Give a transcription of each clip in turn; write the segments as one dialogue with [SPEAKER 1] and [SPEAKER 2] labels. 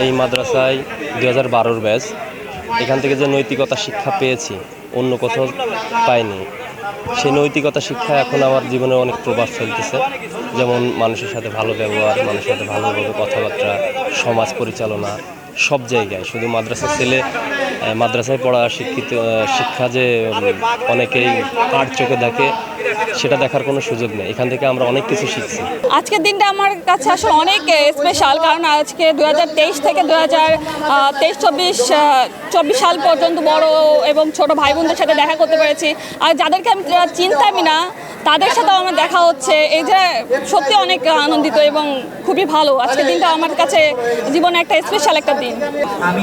[SPEAKER 1] এই মাদ্রাসায় 2012-র ব্যাচ। এখান থেকে যে নৈতিকতা শিক্ষা পেয়েছি অন্য কোথাও পাইনি। সেই নৈতিকতা শিক্ষা এখন আমার জীবনে অনেক প্রভাব ফেলতেছে, যেমন মানুষের সাথে ভালো ব্যবহার, মানুষের সাথে ভালোভাবে কথাবার্তা, সমাজ পরিচালনা সব জায়গায়। শুধু মাদ্রাসার ছেলে মাদ্রাসায় পড়া শিক্ষা যে অনেকেই কার চোখে দেখে সেটা দেখার কোনো সুযোগ নেই। এখান থেকে আমরা অনেক কিছু শিখছি।
[SPEAKER 2] আজকের দিনটা আমার কাছে আসলে অনেক স্পেশাল, কারণ আজকে 2023 থেকে 2023-24 সাল পর্যন্ত বড় এবং ছোট ভাই বোনদের সাথে দেখা করতে পেরেছি। আর যাদেরকে আমি চিনতামই না তাদের সাথেও আমার দেখা হচ্ছে। এই যে সত্যি অনেক আনন্দিত এবং খুবই ভালো। আজকের দিনটা আমার কাছে জীবনে একটা স্পেশাল একটা দিন।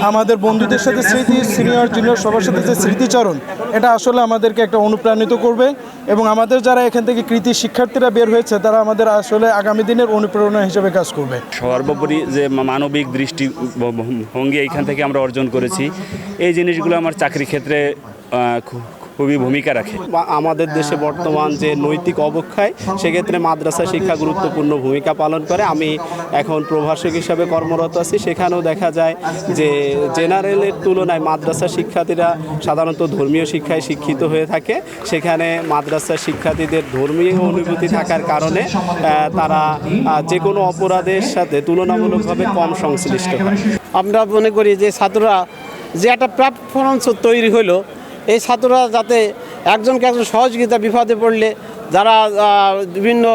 [SPEAKER 3] আমাদের বন্ধুদের সাথে স্মৃতি, সিনিয়র জুনিয়র সবার সাথে যে স্মৃতিচারণ, এটা আসলে আমাদেরকে একটা অনুপ্রাণিত করবে এবং আমাদের যারা এখান থেকে কৃতি শিক্ষার্থীরা বের হয়েছে তারা আমাদের আসলে আগামী দিনের অনুপ্রেরণা হিসেবে কাজ করবে।
[SPEAKER 4] সর্বোপরি যে মানবিক দৃষ্টিভঙ্গি এইখান থেকে আমরা অর্জন করেছি, এই জিনিসগুলো আমার চাকরি ক্ষেত্রে খুবই ভূমিকা রাখে।
[SPEAKER 5] আমাদের দেশে বর্তমান যে নৈতিক অবক্ষয়, সেক্ষেত্রে মাদ্রাসা শিক্ষা গুরুত্বপূর্ণ ভূমিকা পালন করে। আমি এখন প্রভাষক হিসাবে কর্মরত আছি, সেখানেও দেখা যায় যে জেনারেলের তুলনায় মাদ্রাসা শিক্ষার্থীরা সাধারণত ধর্মীয় শিক্ষায় শিক্ষিত হয়ে থাকে। সেখানে মাদ্রাসা শিক্ষার্থীদের ধর্মীয় অনুভূতি থাকার কারণে তারা যে কোনো অপরাধের সাথে তুলনামূলকভাবে কম সংশ্লিষ্ট হয়।
[SPEAKER 6] আমরা মনে করি যে ছাত্ররা যে একটা প্ল্যাটফর্ম তৈরি হলো, এই ছাত্ররা যাতে একজনকে একজন সহযোগিতা বিপদে পড়লে যারা বিভিন্ন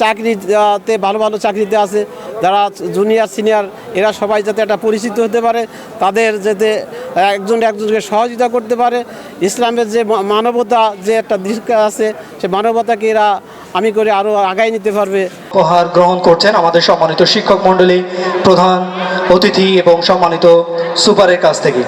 [SPEAKER 6] চাকরিতে ভালো ভালো চাকরিতে আছে, যারা জুনিয়র সিনিয়র, এরা সবাই যাতে একটা পরিচিত হতে পারে, তাদের যাতে একজনকে সহযোগিতা করতে পারে। ইসলামের যে মানবতা যে একটা দিক আছে, সে মানবতাকে এরা আমি করে আরও আগায় নিতে পারবে।
[SPEAKER 7] উপহার গ্রহণ করছেন আমাদের সম্মানিত শিক্ষক মণ্ডলী, প্রধান অতিথি এবং সম্মানিত সুপারের কাছ থেকে।